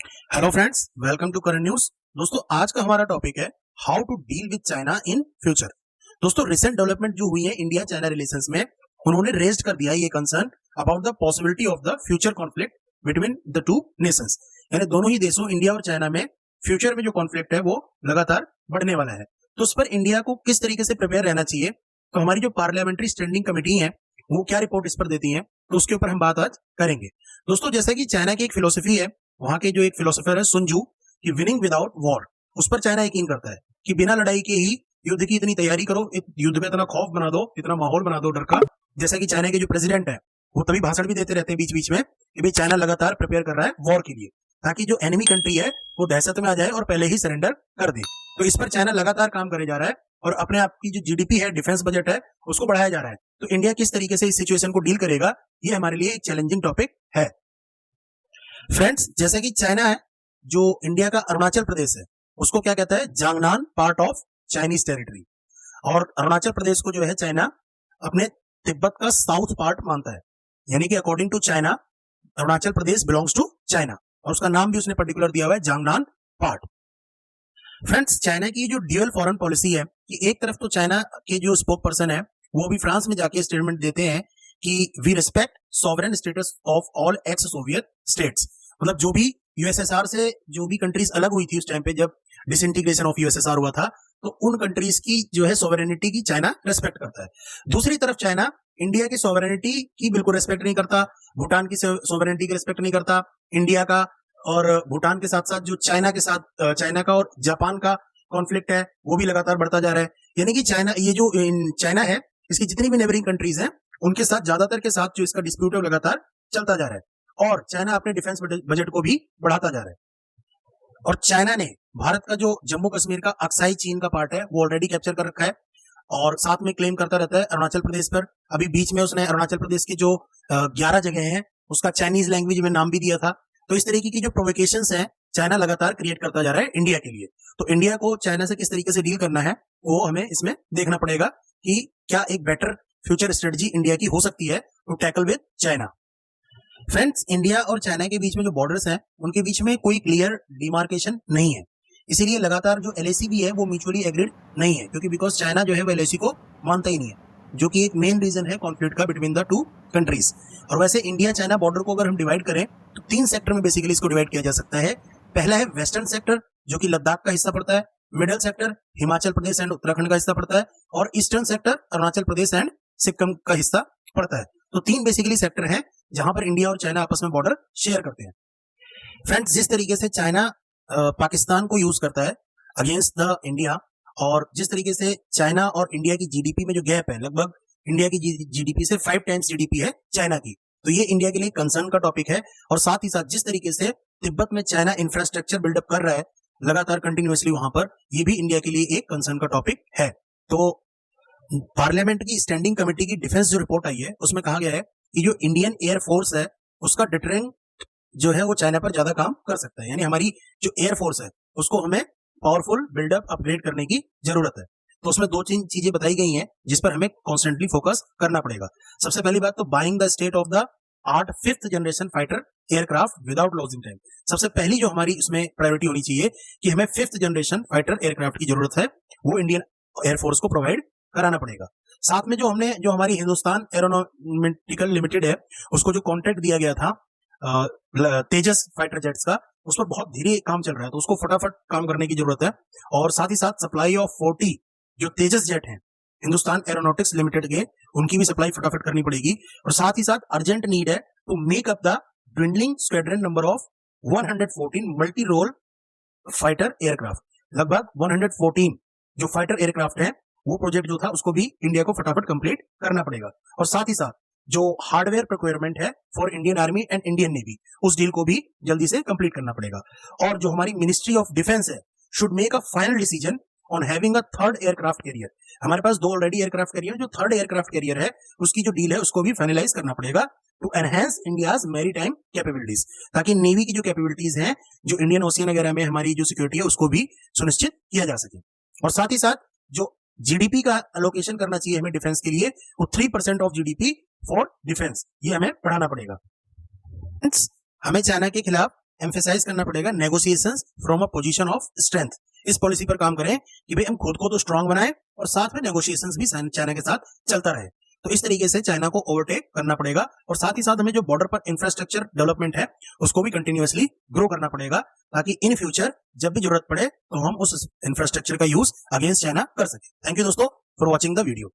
Hello friends, welcome to current news. दोस्तों, आज का हमारा टॉपिक है how to deal with China in future. दोस्तों, रिसेंट डेवलपमेंट जो हुई है इंडिया चाइना रिलेशंस में, उन्होंने रेज्ड कर दिया ये concern about the possibility of the future conflict between the two nations. यानी दोनों ही देशों इंडिया और चाइना में फ्यूचर में जो कॉन्फ्लिक्ट है वो लगातार बढ़ने वाला है। तो उस पर इंडिया को किस तरीके से प्रिपेयर रहना चाहिए, तो हमारी जो पार्लियामेंट्री स्टैंडिंग कमेटी है वो क्या रिपोर्ट इस पर देती है, तो उसके ऊपर हम बात आज करेंगे। दोस्तों, जैसा कि चाइना की एक फिलोसफी है, वहां के जो एक फिलोसोफर है सुनजू, कि विनिंग विदाउट वॉर, उस पर चाइना यकीन करता है कि बिना लड़ाई के ही युद्ध की इतनी तैयारी करो, युद्ध में इतना खौफ बना दो, इतना माहौल बना दो डर का। जैसा कि चाइना के जो प्रेसिडेंट है वो तभी भाषण भी देते रहते हैं बीच बीच में कि भाई चाइना लगातार प्रिपेयर कर रहा है वॉर के लिए, ताकि जो एनिमी कंट्री है वो दहशत में आ जाए और पहले ही सरेंडर कर दे। तो इस पर चाइना लगातार काम करे जा रहा है और अपने आप की जो जीडीपी है, डिफेंस बजट है, उसको बढ़ाया जा रहा है। तो इंडिया किस तरीके से इस सिचुएशन को डील करेगा, ये हमारे लिए एक चैलेंजिंग टॉपिक है। फ्रेंड्स, जैसे कि चाइना है, जो इंडिया का अरुणाचल प्रदेश है, उसको क्या कहता है, Zangnan part of Chinese territory. और अरुणाचल प्रदेश को जो है चाइना अपने तिब्बत का साउथ पार्ट मानता है। यानी कि according to China Arunachal Pradesh belongs to China, और उसका नाम भी उसने पर्टिकुलर दिया हुआ है जांगनान पार्ट। फ्रेंड्स, चाइना की जो ड्यूअल फॉरेन पॉलिसी है कि एक तरफ तो चाइना के जो स्पोक पर्सन है वो भी फ्रांस में जाके स्टेटमेंट देते हैं कि we respect sovereign status of all ex Soviet states. मतलब जो भी यूएसएसआर से जो भी कंट्रीज अलग हुई थी उस टाइम पे जब डिसइंटीग्रेशन ऑफ यूएसएसआर हुआ था, तो उन कंट्रीज की जो है सोवरेनिटी की चाइना रेस्पेक्ट करता है। दूसरी तरफ चाइना इंडिया की सोवरेनिटी की बिल्कुल रेस्पेक्ट नहीं करता, भूटान की सोवरेनिटी की रेस्पेक्ट नहीं करता, इंडिया का और भूटान के साथ साथ जो चाइना के साथ चाइना का और जापान का कॉन्फ्लिक्ट है वो भी लगातार बढ़ता जा रहा है। यानी कि चाइना, ये जो चाइना है, इसकी जितनी भी नेबरिंग कंट्रीज हैं उनके साथ ज्यादातर के साथ जो इसका डिस्प्यूट है लगातार चलता जा रहा है, और चाइना अपने डिफेंस बजट को भी बढ़ाता जा रहा है। और चाइना ने भारत का जो जम्मू कश्मीर का अक्साई चीन का पार्ट है वो ऑलरेडी कैप्चर कर रखा है, और साथ में क्लेम करता रहता है अरुणाचल प्रदेश पर। अभी बीच में उसने अरुणाचल प्रदेश की जो 11 जगह हैं उसका चाइनीज लैंग्वेज में नाम भी दिया था। तो इस तरीके की जो प्रोवोकेशंस हैं चाइना लगातार क्रिएट करता जा रहा है इंडिया के लिए। तो इंडिया को चाइना से किस तरीके से डील करना है वो हमें इसमें देखना पड़ेगा कि क्या एक बेटर फ्यूचर स्ट्रेटजी इंडिया की हो सकती है to tackle with China. Friends, India और चाइना के बीच में जो बॉर्डर्स हैं उनके बीच में कोई क्लियर डिमार्केशन नहीं है, इसीलिए लगातार जो एलएसी भी है वो म्यूचुअली एग्रीड नहीं है, क्योंकि बिकॉज चाइना जो है वो एलएसी को मानता ही नहीं है, जो कि एक मेन रीजन है कॉन्फ्लिक्ट का बिटवीन द टू कंट्रीज। और वैसे इंडिया चाइना बॉर्डर को अगर हम डिवाइड करें तो 3 सेक्टर में बेसिकली इसको डिवाइड किया जा सकता है। पहला है वेस्टर्न सेक्टर, जो कि लद्दाख का हिस्सा पड़ता है। Middle sector Himachal Pradesh and Uttarakhand का हिस्सा पड़ता है, और eastern sector Arunachal Pradesh and Sikkim का हिस्सा पड़ता है। तो 3 बेसिकली सेक्टर हैं जहां पर इंडिया और चाइना आपस में बॉर्डर शेयर करते हैं। फ्रेंड्स, जिस तरीके से चाइना पाकिस्तान को यूज करता है अगेंस्ट द इंडिया, और जिस तरीके से चाइना और इंडिया की जीडीपी में जो गैप है, लगभग इंडिया की जीडीपी से 5 टाइम्स जीडीपी है चाइना की, तो ये इंडिया के लिए कंसर्न का टॉपिक है। और साथ ही साथ जिस तरीके से तिब्बत में चाइना इंफ्रास्ट्रक्चर बिल्डअप कर रहा है लगातार कंटिन्यूअसली वहां पर, ये भी इंडिया के लिए एक कंसर्न का टॉपिक है। तो पार्लियामेंट की स्टैंडिंग कमेटी की डिफेंस जो रिपोर्ट आई है उसमें कहा गया है कि जो इंडियन एयरफोर्स है उसका डिटरिंग जो है वो चाइना पर ज्यादा काम कर सकता है। यानी हमारी जो एयरफोर्स है उसको हमें पावरफुल बिल्डअप अपग्रेड करने की जरूरत है। तो उसमें 2-3 चीजें बताई गई हैं जिस पर हमें कॉन्स्टेंटली फोकस करना पड़ेगा। सबसे पहली बात तो buying the state of the art 5th generation fighter aircraft without losing time. सबसे पहली जो हमारी इसमें प्रायोरिटी होनी चाहिए कि हमें 5th जनरेशन फाइटर एयरक्राफ्ट की जरूरत है, वो इंडियन एयरफोर्स को प्रोवाइड कराना पड़ेगा। साथ में जो हमारी हिंदुस्तान एरोनॉटिकल लिमिटेड है उसको जो कॉन्ट्रैक्ट दिया गया था तेजस फाइटर जेट्स का, उस पर बहुत धीरे काम चल रहा है, तो उसको फटाफट काम करने की जरूरत है। और साथ ही साथ सप्लाई ऑफ 40 जो तेजस जेट हैं हिंदुस्तान एरोनॉटिक्स लिमिटेड के, उनकी भी सप्लाई फटाफट करनी पड़ेगी। और साथ ही साथ अर्जेंट नीड है to make up the dwindling squadron number of 114 multi role fighter aircraft. लगभग 114 जो फाइटर एयरक्राफ्ट है वो प्रोजेक्ट जो था उसको भी इंडिया को फटाफट कंप्लीट करना पड़ेगा। और साथ ही साथ जो हार्डवेयर प्रोक्योरमेंट है for Indian army and Indian navy, उस डील को भी जल्दी से कंप्लीट करना पड़ेगा। और जो हमारी मिनिस्ट्री ऑफ डिफेंस है should make a final decision on having a 3rd aircraft carrier. हमारे पास 2 ऑलरेडी एयरक्राफ्ट कैरियर, जो 3rd एयरक्राफ्ट कैरियर है उसकी जो डील है उसको भी फाइनलाइज करना पड़ेगा to enhance India's maritime capabilities, ताकि नेवी की जो कैपेबिलिटीज हैं जो इंडियन ओशियन वगैरह में हमारी जो सिक्योरिटी है उसको भी सुनिश्चित किया जा सके। और साथ ही साथ जो जीडीपी का एलोकेशन करना चाहिए हमें डिफेंस के लिए, वो 3% ऑफ जीडीपी फॉर डिफेंस, ये हमें बढ़ाना पड़ेगा। हमें चाइना के खिलाफ एम्फेसाइज करना पड़ेगा negotiations from a position of strength. इस पॉलिसी पर काम करें कि भाई हम खुद को तो स्ट्रांग बनाएं और साथ में नेगोशिएशंस भी चाइना के साथ चलता रहे। तो इस तरीके से चाइना को ओवरटेक करना पड़ेगा और साथ ही साथ हमें जो बॉर्डर पर इंफ्रास्ट्रक्चर डेवलपमेंट है उसको भी कंटिन्यूअसली ग्रो करना पड़ेगा, ताकि इन फ्यूचर जब भी जरूरत पड़े तो हम उस इंफ्रास्ट्रक्चर का यूज अगेंस्ट चाइना कर सके। थैंक यू दोस्तों फॉर वॉचिंग द वीडियो।